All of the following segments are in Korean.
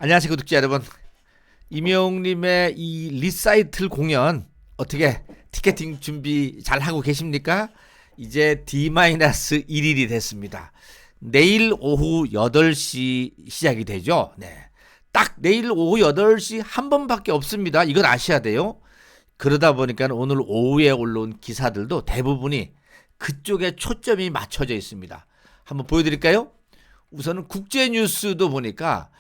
안녕하세요, 구독자 여러분. 임영웅님의 이 리사이틀 공연 어떻게 티켓팅 준비 잘 하고 계십니까? 이제 D-1일이 됐습니다. 내일 오후 8시 시작이 되죠. 네. 딱 내일 오후 8시 한 번밖에 없습니다. 이건 아셔야 돼요. 그러다 보니까 오늘 오후에 올라온 기사들도 대부분이 그쪽에 초점이 맞춰져 있습니다. 한번 보여드릴까요? 우선은 국제 뉴스도 보니까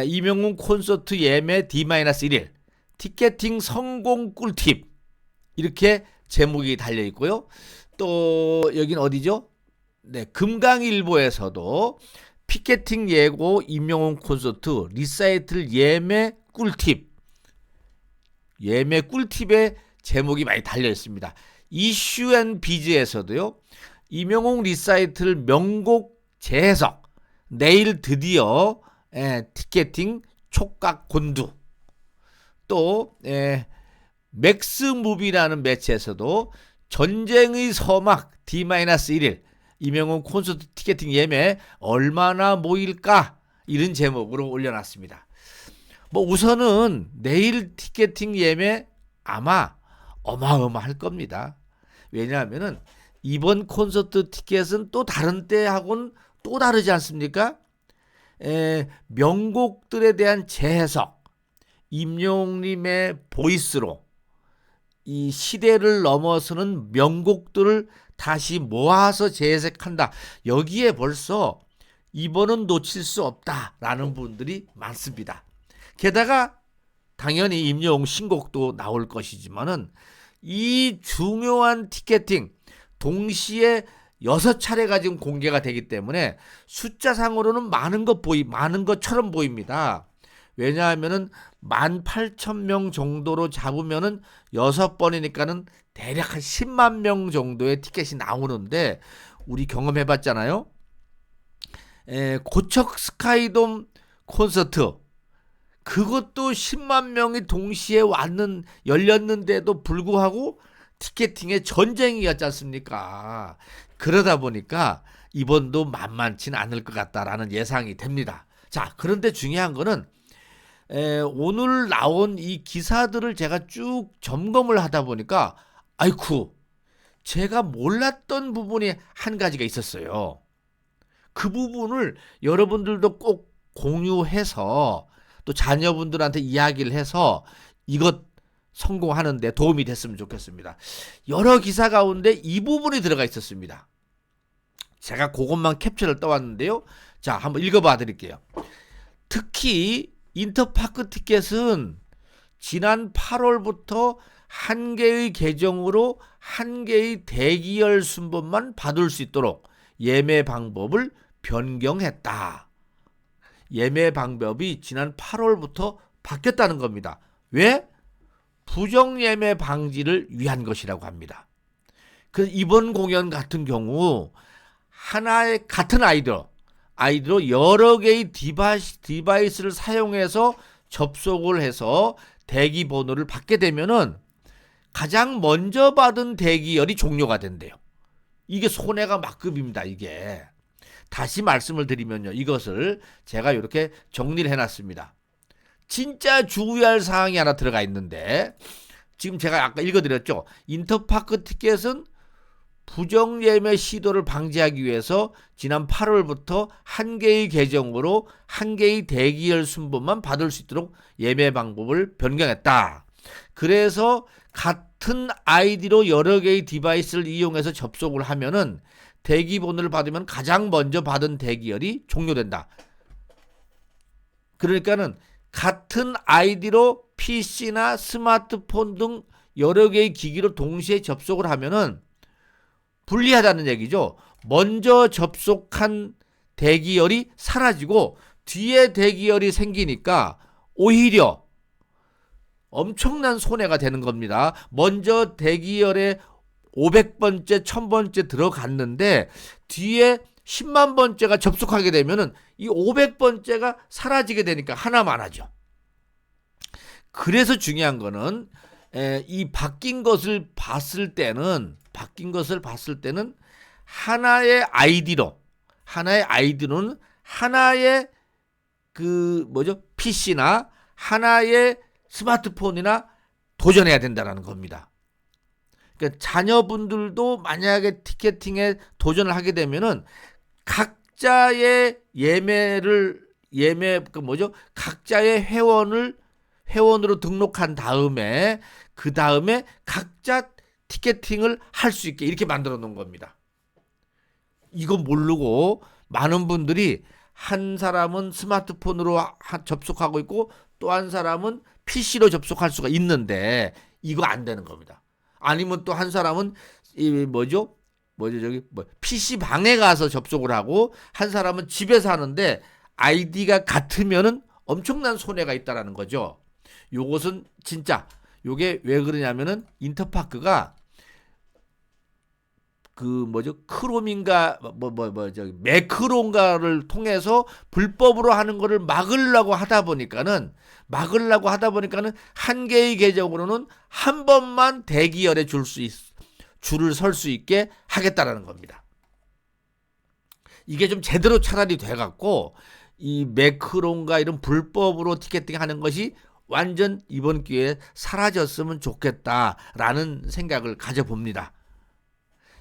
이명웅 콘서트 예매 D-1일 티켓팅 성공 꿀팁 이렇게 제목이 달려 있고요. 또 여긴 어디죠? 네, 금강일보에서도 피켓팅 예고 임영웅 콘서트 리사이틀 예매 꿀팁의 제목이 많이 달려 있습니다. 이슈앤비즈에서도요. 임영웅 리사이틀 명곡 재해석 내일 드디어 티켓팅 촉각 곤두. 또 맥스무비라는 매체에서도 전쟁의 서막 D-1일 임영웅 콘서트 티켓팅 예매 얼마나 모일까 이런 제목으로 올려놨습니다. 뭐 우선은 내일 티켓팅 예매 아마 어마어마할 겁니다. 왜냐하면은 이번 콘서트 티켓은 또 다른 때하고는 또 다르지 않습니까? 명곡들에 대한 재해석, 임영웅님의 보이스로 이 시대를 넘어서는 명곡들을 다시 모아서 재해석한다. 여기에 벌써 이번은 놓칠 수 없다라는 분들이 많습니다. 게다가 당연히 임영웅 신곡도 나올 것이지만은 이 중요한 티켓팅 동시에 6차례가 지금 공개가 되기 때문에 숫자상으로는 많은 것처럼 보입니다. 왜냐하면은 18,000명 정도로 잡으면은 6번이니까는 대략 한 10만 명 정도의 티켓이 나오는데 우리 경험해 봤잖아요. 고척 스카이돔 콘서트 그것도 10만 명이 동시에 열렸는데도 불구하고 티켓팅의 전쟁이었지 않습니까? 그러다 보니까 이번도 만만치는 않을 것 같다라는 예상이 됩니다. 자, 그런데 중요한 거는 오늘 나온 이 기사들을 제가 쭉 점검을 하다 보니까 아이쿠 제가 몰랐던 부분이 한 가지가 있었어요. 그 부분을 여러분들도 꼭 공유해서 또 자녀분들한테 이야기를 해서 이것 성공하는 데 도움이 됐으면 좋겠습니다. 여러 기사 가운데 이 부분이 들어가 있었습니다. 제가 그것만 캡처를 떠왔는데요. 자, 한번 읽어봐 드릴게요. 특히 인터파크 티켓은 지난 8월부터 한 개의 계정으로 한 개의 대기열 순번만 받을 수 있도록 예매 방법을 변경했다. 예매 방법이 지난 8월부터 바뀌었다는 겁니다. 왜? 부정 예매 방지를 위한 것이라고 합니다. 그래서 이번 공연 같은 경우 하나의 같은 아이디로 여러 개의 디바이스를 사용해서 접속을 해서 대기 번호를 받게 되면은 가장 먼저 받은 대기열이 종료가 된대요. 이게 손해가 막급입니다. 이게 다시 말씀을 드리면요, 이것을 제가 이렇게 정리를 해놨습니다. 진짜 주의할 사항이 하나 들어가 있는데 지금 제가 아까 읽어드렸죠. 인터파크 티켓은 부정 예매 시도를 방지하기 위해서 지난 8월부터 한 개의 계정으로 한 개의 대기열 순번만 받을 수 있도록 예매 방법을 변경했다. 그래서 같은 아이디로 여러 개의 디바이스를 이용해서 접속을 하면은 대기 번호를 받으면 가장 먼저 받은 대기열이 종료된다. 그러니까는 같은 아이디로 PC나 스마트폰 등 여러 개의 기기로 동시에 접속을 하면은 불리하다는 얘기죠. 먼저 접속한 대기열이 사라지고 뒤에 대기열이 생기니까 오히려 엄청난 손해가 되는 겁니다. 먼저 대기열에 500번째, 1000번째 들어갔는데 뒤에 10만 번째가 접속하게 되면은 이 500번째가 사라지게 되니까 하나만 하죠. 그래서 중요한 거는 이 바뀐 것을 봤을 때는 하나의 아이디로는 하나의 그 뭐죠? PC나 하나의 스마트폰이나 도전해야 된다는 겁니다. 그러니까 자녀분들도 만약에 티켓팅에 도전을 하게 되면은 각자의 예매 그 뭐죠? 각자의 회원으로 등록한 다음에 그 다음에 각자 티켓팅을 할 수 있게 이렇게 만들어 놓은 겁니다. 이거 모르고 많은 분들이 한 사람은 스마트폰으로 접속하고 있고 또 한 사람은 PC로 접속할 수가 있는데 이거 안 되는 겁니다. 아니면 또 한 사람은 이 뭐죠 저기 PC 방에 가서 접속을 하고 한 사람은 집에서 하는데 아이디가 같으면은 엄청난 손해가 있다라는 거죠. 요것은 진짜 요게 왜 그러냐면은 인터파크가 그 뭐죠 크롬인가 저기 매크로인가를 통해서 불법으로 하는 거를 막으려고 하다 보니까는 한 개의 계정으로는 한 번만 대기열에 줄을 설 수 있게 하겠다라는 겁니다. 이게 좀 제대로 차라리 돼갖고 이 매크로인가 이런 불법으로 티켓팅 하는 것이 완전 이번 기회에 사라졌으면 좋겠다라는 생각을 가져봅니다.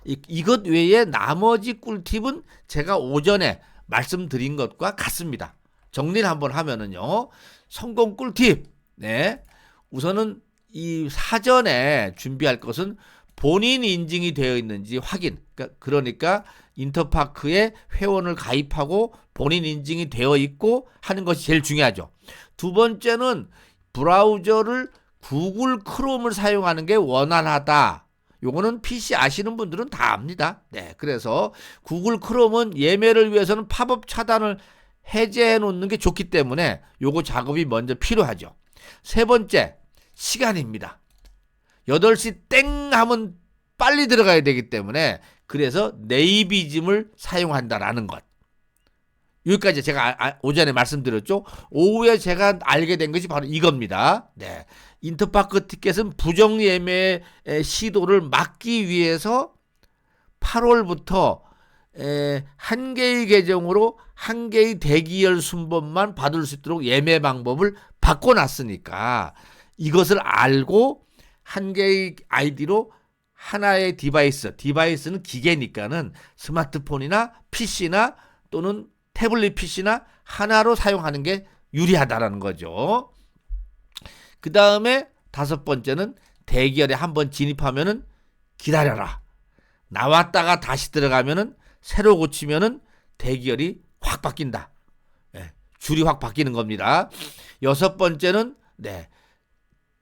이것 외에 나머지 꿀팁은 제가 오전에 말씀드린 것과 같습니다. 정리를 한번 하면은요. 성공 꿀팁. 네. 우선은 이 사전에 준비할 것은 본인 인증이 되어 있는지 확인. 그러니까 인터파크에 회원을 가입하고 본인 인증이 되어 있고 하는 것이 제일 중요하죠. 두 번째는 브라우저를 구글 크롬을 사용하는 게 원활하다. 요거는 PC 아시는 분들은 다 압니다. 네, 그래서 구글 크롬은 예매를 위해서는 팝업 차단을 해제해 놓는 게 좋기 때문에 요거 작업이 먼저 필요하죠. 세 번째, 시간입니다. 8시 땡 하면 빨리 들어가야 되기 때문에 그래서 네이비즘을 사용한다라는 것. 여기까지 제가 오전에 말씀드렸죠. 오후에 제가 알게 된 것이 바로 이겁니다. 네. 인터파크 티켓은 부정 예매 시도를 막기 위해서 8월부터 한 개의 계정으로 한 개의 대기열 순번만 받을 수 있도록 예매 방법을 바꿔놨으니까 이것을 알고 한 개의 아이디로 하나의 디바이스는 기계니까는 스마트폰이나 PC나 또는 태블릿 PC나 하나로 사용하는 게 유리하다라는 거죠. 그 다음에 5번째는 대기열에 한번 진입하면은 기다려라. 나왔다가 다시 들어가면은 새로 고치면은 대기열이 확 바뀐다. 네, 줄이 확 바뀌는 겁니다. 6번째는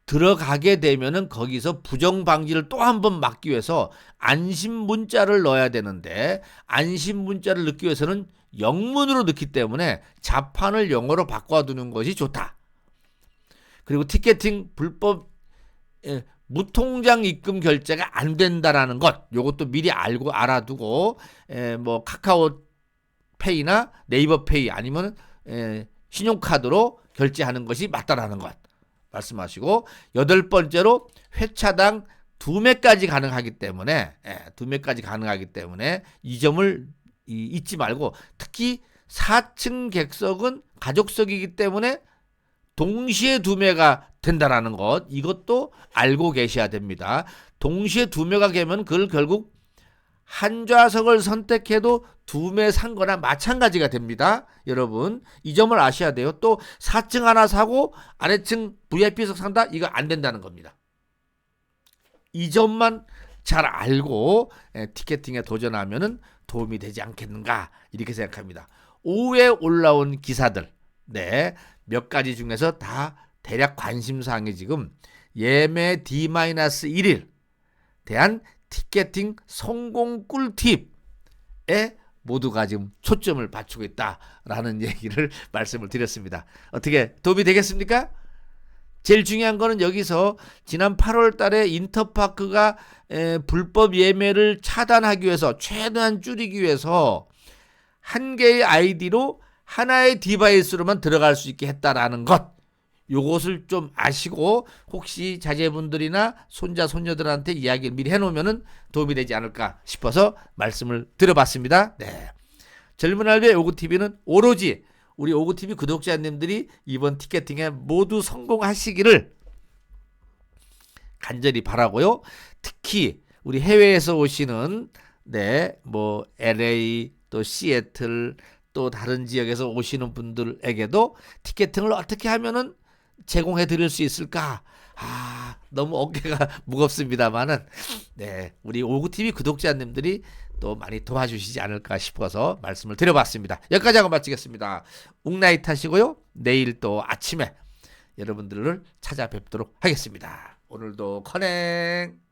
들어가게 되면은 거기서 부정 방지를 또 한 번 막기 위해서 안심 문자를 넣어야 되는데 안심 문자를 넣기 위해서는 영문으로 넣기 때문에 자판을 영어로 바꿔두는 것이 좋다. 그리고 티켓팅 불법 무통장 입금 결제가 안 된다라는 것, 요것도 미리 알아두고 뭐 카카오페이나 네이버페이 아니면 신용카드로 결제하는 것이 맞다라는 것 말씀하시고 8번째로 회차당 2매까지 가능하기 때문에 이 점을 잊지 말고 특히 4층 객석은 가족석이기 때문에 동시에 2매가 된다라는 것 이것도 알고 계셔야 됩니다. 동시에 2매가 되면 그걸 결국 한 좌석을 선택해도 2매 산 거나 마찬가지가 됩니다. 여러분 이 점을 아셔야 돼요. 또 4층 하나 사고 아래층 VIP석 산다? 이거 안 된다는 겁니다. 이 점만 잘 알고 티켓팅에 도전하면 도움이 되지 않겠는가 이렇게 생각합니다. 오후에 올라온 기사들 몇 가지 중에서 다 대략 관심사항이 지금 예매 D-1일 대한 티켓팅 성공 꿀팁에 모두가 지금 초점을 맞추고 있다라는 얘기를 말씀을 드렸습니다. 어떻게 도움이 되겠습니까? 제일 중요한 거는 여기서 지난 8월 달에 인터파크가 불법 예매를 차단하기 위해서 최대한 줄이기 위해서 한 개의 아이디로 하나의 디바이스로만 들어갈 수 있게 했다라는 것 요것을 좀 아시고 혹시 자제분들이나 손자 손녀들한테 이야기를 미리 해놓으면 도움이 되지 않을까 싶어서 말씀을 드려봤습니다. 젊은 할배 요구TV는 오로지 우리 오구TV 구독자님들이 이번 티켓팅에 모두 성공하시기를 간절히 바라고요. 특히 우리 해외에서 오시는 뭐 LA 또 시애틀 또 다른 지역에서 오시는 분들에게도 티켓팅을 어떻게 하면은 제공해 드릴 수 있을까? 너무 어깨가 무겁습니다만은 우리 오구TV 구독자님들이 또 많이 도와주시지 않을까 싶어서 말씀을 드려봤습니다. 여기까지 하고 마치겠습니다. 웅나잇 하시고요. 내일 또 아침에 여러분들을 찾아뵙도록 하겠습니다. 오늘도 커넥.